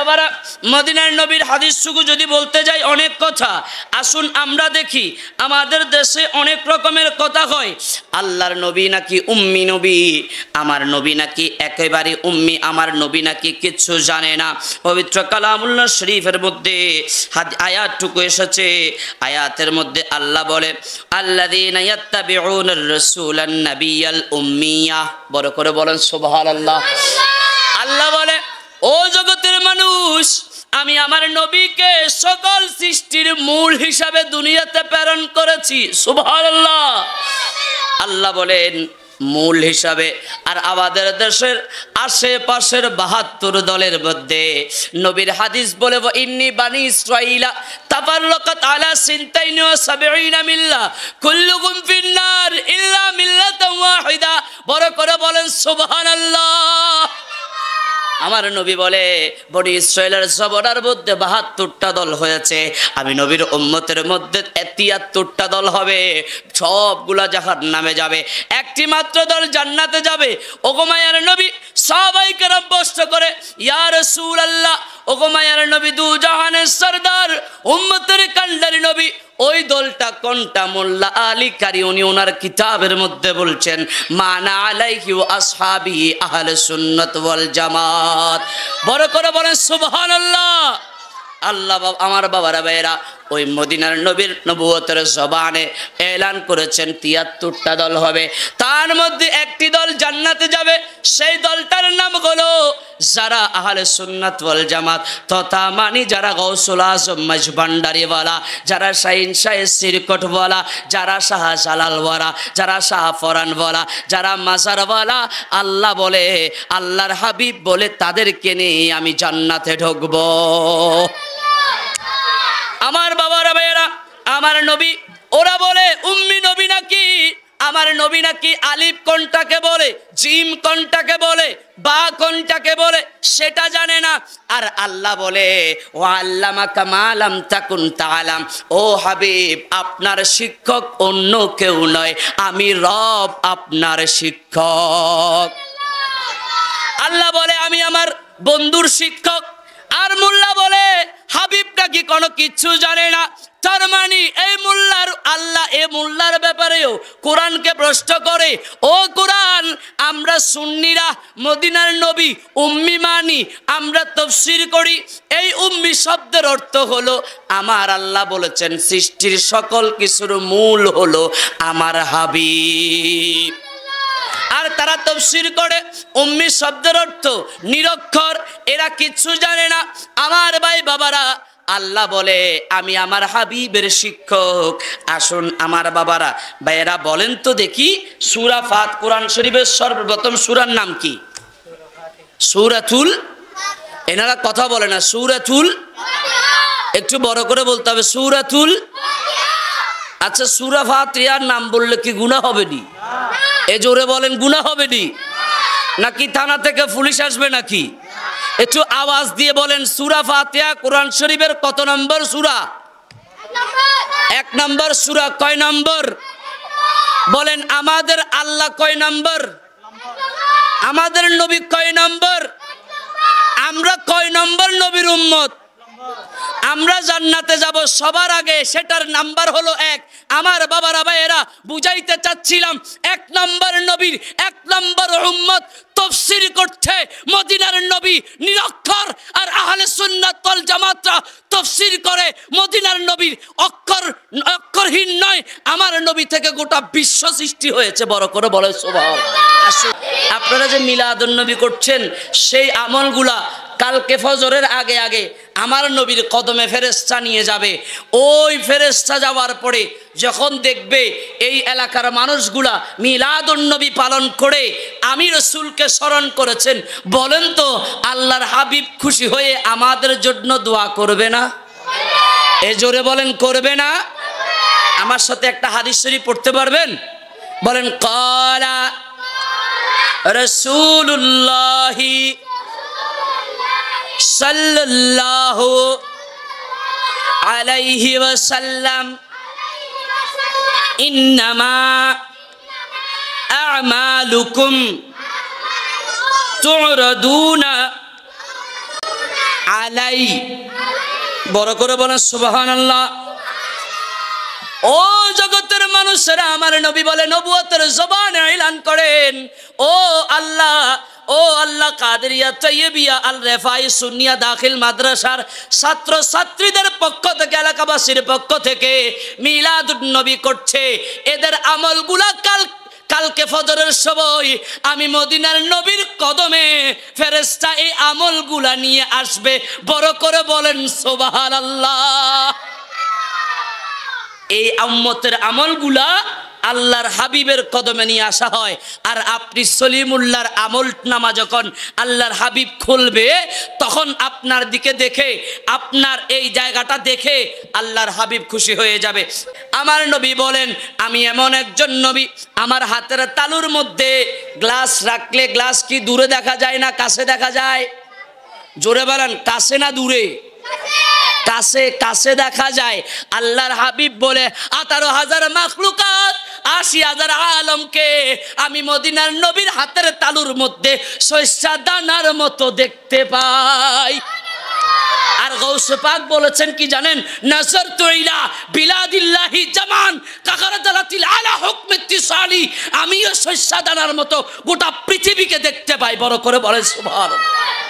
বাবারা, মদিনার নবীর হাদিস শুধু যদি বলতে যাই অনেক কথা। আসুন আমরা দেখি আমাদের দেশে অনেক রকমের কথা হয়। আল্লাহর নবী নাকি উম্মি নবী, আমার নবী নাকি একেবারে উম্মি, আমার নবী নাকি কিচ্ছু জানে না। পবিত্র কালামুল্লাহ শরীফের মধ্যে আয়াতটুকু এসেছে। আয়াতের মধ্যে আল্লাহ বলে, আল্লাযীনা ইয়াত্তাবিউনার রাসূলান নাবিয়াল উম্মিয়া। বড় করে বলেন সুবহানাল্লাহ। আল্লাহ বলে, ও জগতের মানুষ, আমি আমার নবীকে সকল সৃষ্টির মূল হিসাবে দুনিয়াতে প্রেরণ করেছি। সুবহানাল্লাহ। আল্লাহ বলেন মূল হিসাবে। আর আমাদের দেশের আশেপাশের ৭২ দলের মধ্যে নবীর হাদিস বলে, ইন্নী বানি ইসরাঈলা তাফাররাকাত আলা সিনতাইনি ওয়া সাবঈনা মিল্লা কুল্লুকুম ফিন্নার ইল্লা মিল্লাতান ওয়াহিদা। বড় করে বলেন সুবহানাল্লাহ। আমার নবী বলে, বনি ইসরায়েলের জবরার মধ্যে ৭২টা দল হয়েছে, আমি নবীর উম্মতের মধ্যে ৭৩টা দল হবে। সবগুলা জাহান্নামে যাবে, একটি মাত্র দল জান্নাতে যাবে। ওগো মায়ার নবী, সাহাবায়ে কেরাম প্রশ্ন করে, ইয়া রাসূলুল্লাহ, ওগো মায়ার নবী, দু জাহানের সরদার, উম্মতের কান্ডারি নবী, ওই দলটা কোনটা? মোল্লা আলী কারি উনি ওনার কিতাবের মধ্যে বলছেন, মানা আলাইহি ওয়া আসহাবি আহলে সুন্নাত ওয়াল জামাত। বড় করে বলেন সুবহানাল্লাহ। আল্লাহ আমার বাবারা ভাইরা, ওই মদিনার নবীর নবুয়তের জবানে এলান করেছেন ৭৩টা দল হবে, তার মধ্যে একটি দল জান্নাতে যাবে। সেই দলটার নাম হলো যারা আহলে সুন্নাত ওয়াল জামাত, তথা মানি যারা গৌসুল আজম মজভান্ডারিওয়ালা, যারা শাহিন শাহ সিরকটওয়ালা, যারা শাহ জালালওয়ালা, যারা শাহ ফরানওয়ালা, যারা মাজারওয়ালা। আল্লাহ বলে, আল্লাহর হাবিব বলে, তাদেরকে নিয়ে আমি জান্নাতে ঢুকবো। আমার বাবারা ভাইয়েরা, আমার নবী, ওরা বলে উম্মি নবী নাকি, আমার নবী নাকি আলিফ কোনটাকে বলে, জিম কোনটাকে বলে, বা কোনটাকে বলে সেটা জানে না। আর আল্লাহ বলে, ও আল্লামাকা মা লাম তাকুন তাআলাম, ও হাবিব, আপনার শিক্ষক অন্য কেউ নয়, আমি রব আপনার শিক্ষক। আল্লাহ বলে, আমি আমার বন্ধুর শিক্ষক। আর মোল্লা বলে, হাবিব নাকি কোনো কিছু জানে না। তার মানে এই মোল্লার আল্লাহ এই মোল্লার ব্যাপারেও কোরআনকে প্রশ্ন করে, ও কোরআন, আমরা সুন্নিরা মদিনার নবী উম্মি মানি, আমরা তাফসীর করি। এই উম্মি শব্দের অর্থ হলো, আমার আল্লাহ বলেছেন সৃষ্টির সকল কিছুর মূল হলো আমার হাবিব। আর তারা তাফসীর করে উম্মি শব্দের অর্থ নিরক্ষর, এরা কিছু জানে না। আমার ভাই বাবারা, আল্লাহ বলে, আমি আমার হাবিবের শিক্ষক। আসুন আমার বাবারা ভাইয়েরা, বলেন তো দেখি, সূরা ফাত, কোরআন শরীফের সর্বপ্রথম সূরার নাম কি? সূরাতুল, এনারা কথা বলে না, সূরাতুল, একটু বড় করে বলতে হবে, সূরাতুল। আচ্ছা, সূরা ফাতিহার নাম বললে কি গুনাহ হবে নি? এ জোরে বলেন, গুনাহ হবে নি? নাকি থানা থেকে পুলিশ আসবে নাকি? একটু আওয়াজ দিয়ে বলেন, সূরা ফাতিহা কোরআন শরীফের কত নম্বর সূরা? ১ নম্বর সূরা। কয় নম্বর বলেন? আমাদের আল্লাহ কয় নম্বর? আমাদের নবী কয় নম্বর? আমরা কয় নম্বর নবীর উম্মত? আমরা জান্নাতে যাব সবার আগে, সেটার নাম্বার হলো ১। আমার বাবারা ভাইয়েরা, বুঝাইতে চাচ্ছিলাম ১ নম্বর নবীর ১ নম্বর উম্মত তাফসীর করছে মদিনার নবী নিরক্ষর, আর আহলে সুন্নাত ওয়াল জামাতরা তাফসীর করে মদিনার নবীর অক্ষরহীন নয়, আমার নবী থেকে গোটা বিশ্ব সৃষ্টি হয়েছে। বড় করে বলে সুবহানাল্লাহ। আপনারা যে মিলাদুন নবী করছেন, সেই আমলগুলা কালকে ফজরের আগে আগে আমার নবীর কদমে ফেরেশতা নিয়ে যাবে। ওই ফেরেশতা যাওয়ার পরে যখন দেখবে এই এলাকার মানুষগুলা মিলাদুন নবী পালন করে আমি রাসূলকে স্মরণ করেছেন, বলেন তো আল্লাহর হাবিব খুশি হয়ে আমাদের জন্য দোয়া করবে না? এ জোরে বলেন, করবে না? আমার সাথে একটা হাদিস শরীফ পড়তে পারবেন? বলেন, ক্বালা রাসূলুল্লাহি সাল্লাল্লাহু আলাইহি ওয়াসাল্লাম, ইন্নামা আ'মালুকুম তু'রাদুনা আলাই, বড় করে বলেন সুবহানাল্লাহ। ও জগতের মানুষেরা, আমার নবী বলে নবুয়তের জবানে এলান করেন, ও আল্লাহ, ও আল্লাহ, কাদেরিয়া তৈয়বিয়া আল রেফাই সুন্নিয়া দাখিল মাদ্রাসার ছাত্র ছাত্রীদের পক্ষ থেকে, এলাকাবাসীর পক্ষ থেকে মিলাদুন নবী করছে। এদের আমলগুলা কালকে ফজরের সময় আমি মদিনার নবীর কদমে ফেরেশতা এই আমলগুলা নিয়ে আসবে। বড় করে বলেন সুবহানাল্লাহ। এই উম্মতের আমলগুলা আল্লাহর হাবিবের কদমে নিয়ে আসা হয়। আর আপনি সলিমুল্লাহর আমল নামা যখন আল্লাহর হাবিব খুলবে, তখন আপনার দিকে দেখে, আপনার এই জায়গাটা দেখে আল্লাহর হাবিব খুশি হয়ে যাবে। আমার নবী বলেন, আমি এমন একজন নবী, আমার হাতের তালুর মধ্যে গ্লাস রাখলে গ্লাস কি দূরে দেখা যায় না কাছে দেখা যায়? জোরে বলেন, কাছে না দূরে? কাছে, কাছে দেখা যায়। আল্লাহর হাবিব বলে 18,000 মাখলুকাত, 80,000 আলমকে আমি মদিনার নবীর হাতের তালুর মধ্যে সরিষা দানার মতো দেখতে পাই। আর গৌসে পাক বলেছেন কি জানেন? নাযারতু ইলা বিলাদিল্লাহি জামান কাগারাদালাতিল আলা হুকমি ইত্তিসালি, আমিও সরিষা দানার মতো গোটা পৃথিবীকে দেখতে পাই। বড় করে বলেন সুবহানাল্লাহ।